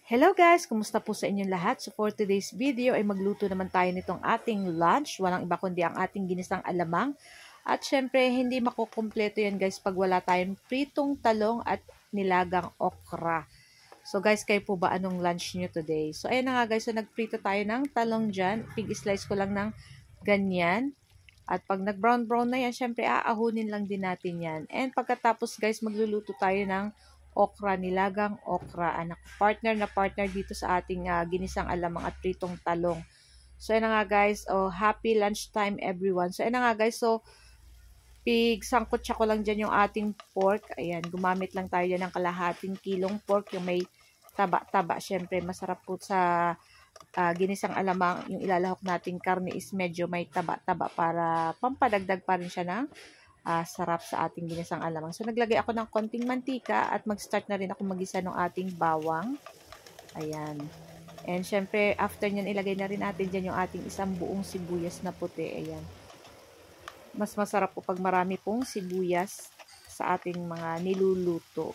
Hello guys! Kumusta po sa inyong lahat? So for today's video ay magluto naman tayo nitong ating lunch. Walang iba kundi ang ating ginisang alamang. At syempre hindi makukumpleto yan guys pag wala tayong pritong talong at nilagang okra. So guys, kayo po ba anong lunch nyo today? So ayan na nga guys, so nagprito tayo ng talong dyan. Pig-slice ko lang ng ganyan. At pag nag-brown-brown na yan, syempre aahunin lang din natin yan. And pagkatapos guys, magluluto tayo ng okra, nilagang okra. Anak, partner na partner dito sa ating ginisang alamang at pritong talong. So, ayan na nga guys. Oh, happy lunchtime everyone. So, ayan na nga guys. So, sangkot ko lang dyan yung ating pork. Ayan, gumamit lang tayo dyan ng kalahating kilong pork. Yung may taba-taba. Syempre, masarap po sa ginisang alamang. Yung ilalahok nating karne is medyo may taba-taba para pampadagdag pa rin siya ng sarap sa ating ginisang alamang. So, naglagay ako ng konting mantika at mag-start na rin ako magisa ng ating bawang. Ayan. And, syempre, after nyan, ilagay na rin natin dyan yung ating isang buong sibuyas na puti. Ayan. Mas masarap po pag marami pong sibuyas sa ating mga niluluto.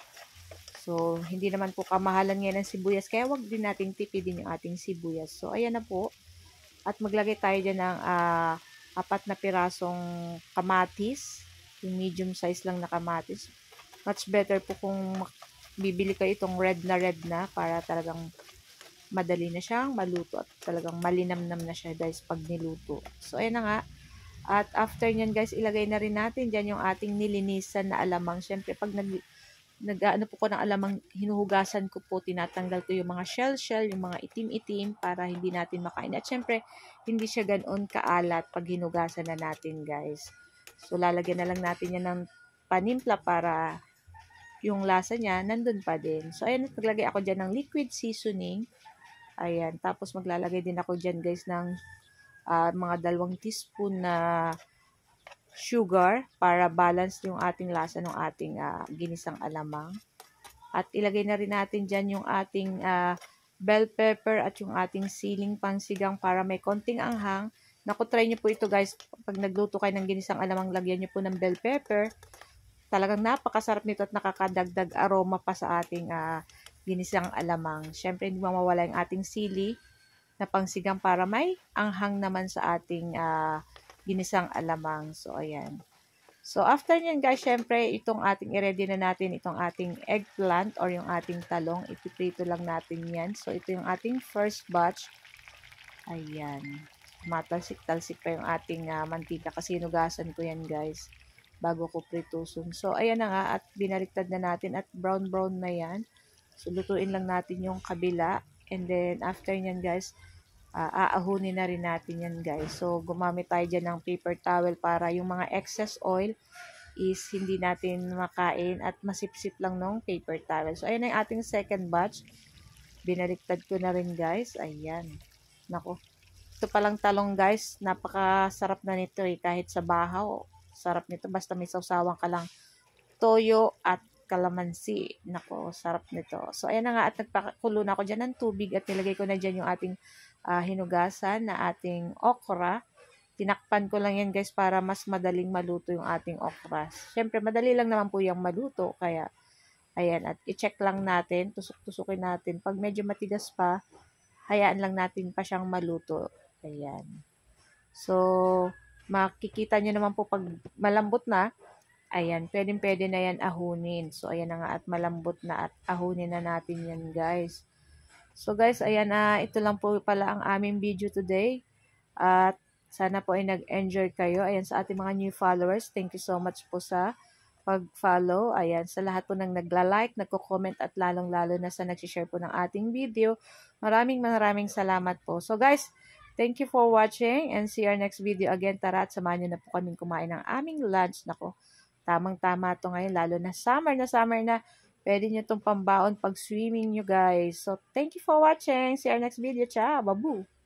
So, hindi naman po kamahalan ngayon ng sibuyas, kaya wag din natin tipidin yung ating sibuyas. So, ayan na po. At maglagay tayo dyan ng 4 na pirasong kamatis. Yung medium size lang na kamatis. Much better po kung bibili kayo itong red na para talagang madali na siyang maluto at talagang malinamnam na siya guys pag niluto. So, ayan na nga. At after nyan guys, ilagay na rin natin dyan yung ating nilinisan na alamang. Siyempre, pag nag-ano po ko ng alamang, hinuhugasan ko po, tinatanggal ko yung mga shell, yung mga itim-itim para hindi natin makain. At syempre, hindi siya ganoon kaalat pag hinugasan na natin guys. So, lalagyan na lang natin yan ng panimpla para yung lasa niya nandun pa din. So, ayan, maglagay ako dyan ng liquid seasoning. Ayan, tapos maglalagay din ako dyan guys ng mga 2 teaspoon na sugar para balance yung ating lasa ng ating ginisang alamang. At ilagay na rin natin dyan yung ating bell pepper at yung ating siling pansigang para may konting anghang. Naku, try nyo po ito guys. Pag nagluto kayo ng ginisang alamang, lagyan nyo po ng bell pepper. Talagang napakasarap nito at nakakadagdag aroma pa sa ating ginisang alamang. Siyempre, hindi mawawala yung ating sili na pangsigang para may anghang naman sa ating ginisang alamang. So, ayan. So, after nyan guys, syempre, itong ating i-ready na natin, itong ating eggplant or yung ating talong, ipiprito lang natin yan. So, ito yung ating first batch. Ayan. Matalsik-talsik pa yung ating mantika kasi hinugasan ko yan guys bago ko pritusun. So, ayan na nga at binaliktad na natin at brown-brown na yan. So, lutuin lang natin yung kabila. And then, after nyan guys, aahunin na rin natin yan guys. So, gumamit tayo dyan ng paper towel para yung mga excess oil is hindi natin makain at masipsip lang ng paper towel. So, ayan na yung ating second batch. Binaliktad ko na rin guys. Ayan. Nako. Ito palang talong guys, napakasarap na nito eh. Kahit sa bahaw, sarap nito. Basta may sausawan ka lang toyo at kalamansi. Nako, sarap nito. So, ayan na nga at nagpakulo na ako dyan ng tubig at nilagay ko na dyan yung ating hinugasan na ating okra. Tinakpan ko lang yan guys para mas madaling maluto yung ating okra. Siyempre, madali lang naman po yung maluto. Kaya, ayan, at i-check lang natin, tusok-tusukin natin. Pag medyo matigas pa, hayaan lang natin pa siyang maluto. Ayan. So, makikita nyo naman po pag malambot na, ayan, pwede na yan ahunin. So, ayan na nga at malambot na at ahunin na natin yan guys. So, guys, ayan ito lang po pala ang aming video today. At sana po ay nag-enjoy kayo. Ayan, sa ating mga new followers, thank you so much po sa pag-follow. Ayan, sa lahat po ng nagla-like, nagko-comment at lalong-lalo na sa nag-share po ng ating video. Maraming salamat po. So, guys, thank you for watching and see our next video again. Tara at samahan nyo na po kaming kumain ng aming lunch. Nako, tamang-tama to ngayon, lalo na summer na. Pwede nyo itong pambaon pag swimming nyo guys. So, thank you for watching. See our next video. Ciao, babu!